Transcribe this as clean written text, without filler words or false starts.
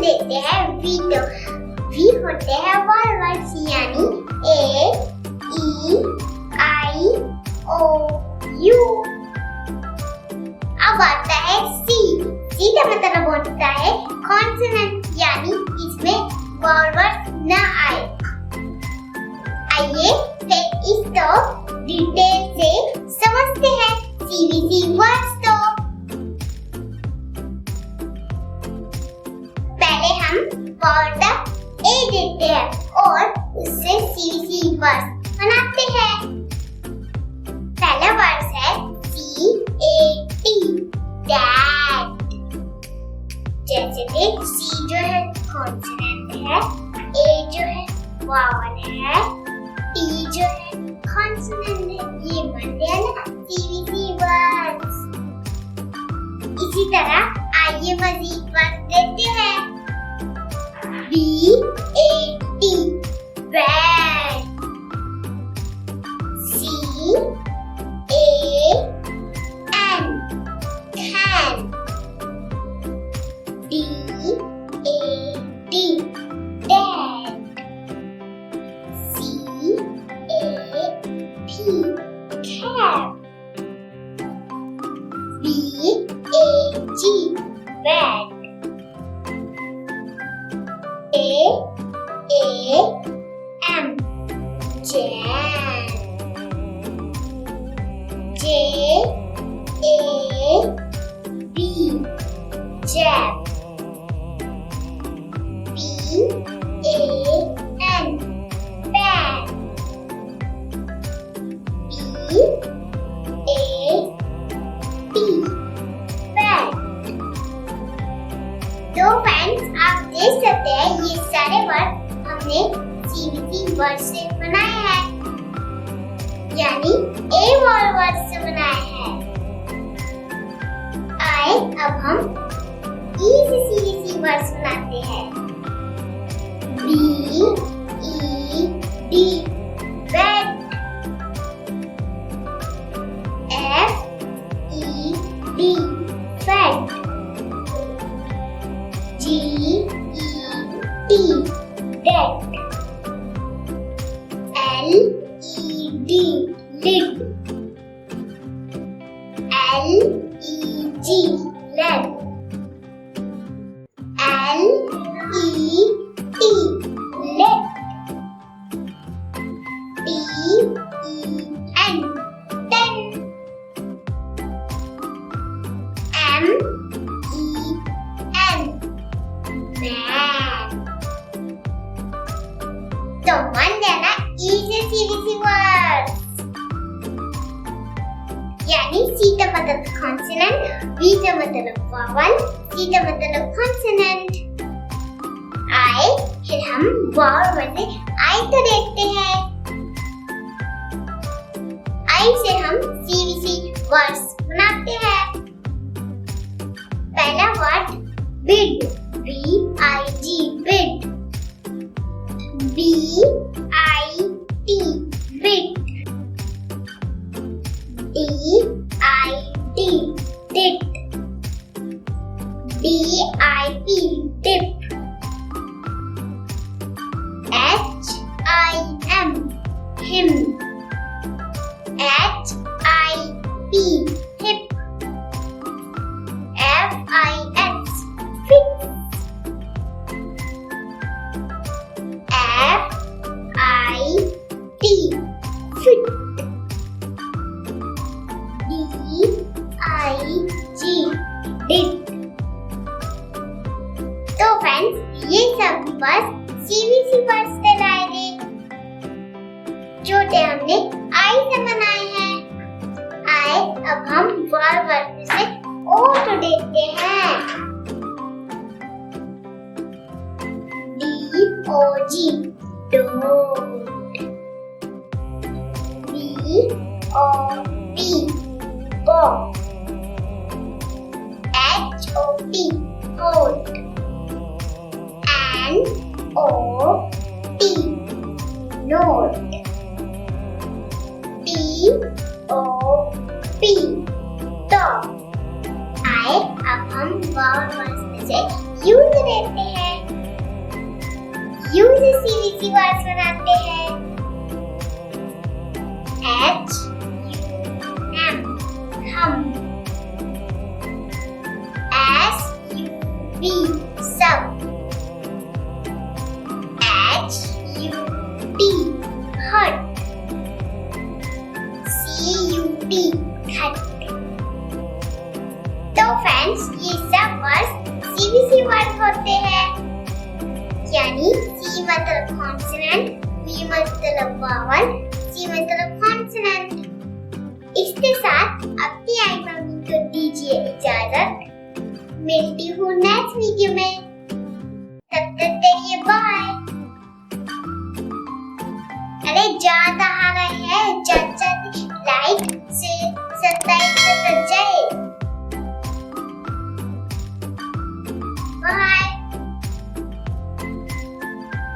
देते हैं वी तो वी होते हैं वॉवल वर्ड्स यानी ए, ई, आई, ओ, यू। अब आता है सी। सी का मतलब होता है कॉन्सोनेंट यानी इसमें वॉवल वर्ड्स न आए। आइए फिर इसको डिटेल से समझते हैं। CVC वर्ड्स तो पहले हम वर्ड ए देते हैं और उससे CVC वर्ड्स बनाते हैं। पहला वर्ड है CAT डैड। जैसे कि C जो है कॉन्सोनेंट है, A जो है वावल है, T जो है कॉन्सोनेंट है। ये बनते हैं ना CVC वर्ड्स। इसी तरह आइए मजीद वर्ड देते हैं। BAT bread, CAN can, DAD dad, CAP cap, BAG bag, AM jam, JAB jab, BAN bag, BAT bag। तो फ्रेंड्स आप देख सकते हैं ये सारे वर्ड हमने CVC वर्ड से बनाए हैं यानी A वॉवल वर्ड से बनाए हैं। आए अब हम E से CVC वर्ड्स बनाते हैं। BED bed, FED fed, GET dead, LED lid, LEG led, LET let, TEN ten, MEN man। तो बन गया ना E से CVC वर्ड्स यानी C का मतलब कॉन्सोनेंट, V का मतलब वॉवल, C का मतलब कॉन्सोनेंट। आए फिर हम वॉवल वर्ड से आई तो देखते हैं। आई से हम CVC वर्ड्स बनाते हैं। पहला word bid, BIG bid, BIT bit, DID dit, DIP dip, HIM him, HIP hip, FIX fix, FIT fit, DIG did। तो फ्रेंड्स ये सब बस CVC वर्ड्स कहलाएंगे जो हमने आई से बनाए हैं। आए अब हम वॉवल वर्ड से ओ तो देखते हैं। DOG dog, BOP bob, HOT hot, NOT note, TOP top। आए अब हम वॉवल वर्ड्स में से यूज देखते हैं। यू से CVC वर्ड्स बनाते हैं। H U M हम। S U B सब। H U T hut। C U T खट। तो फ्रेंड्स ये सब वर्ड्स CVC वर्ड होते हैं, यानी C मतलब कॉन्सोनेंट, V मतलब वावल, C मतलब कॉन्सोनेंट। इसके साथ अपनी आई मम्मी को दीजिए इजाजत। मिलती हूँ नेक्स्ट वीडियो में, तब तक के लिए बाय। अरे ज्यादा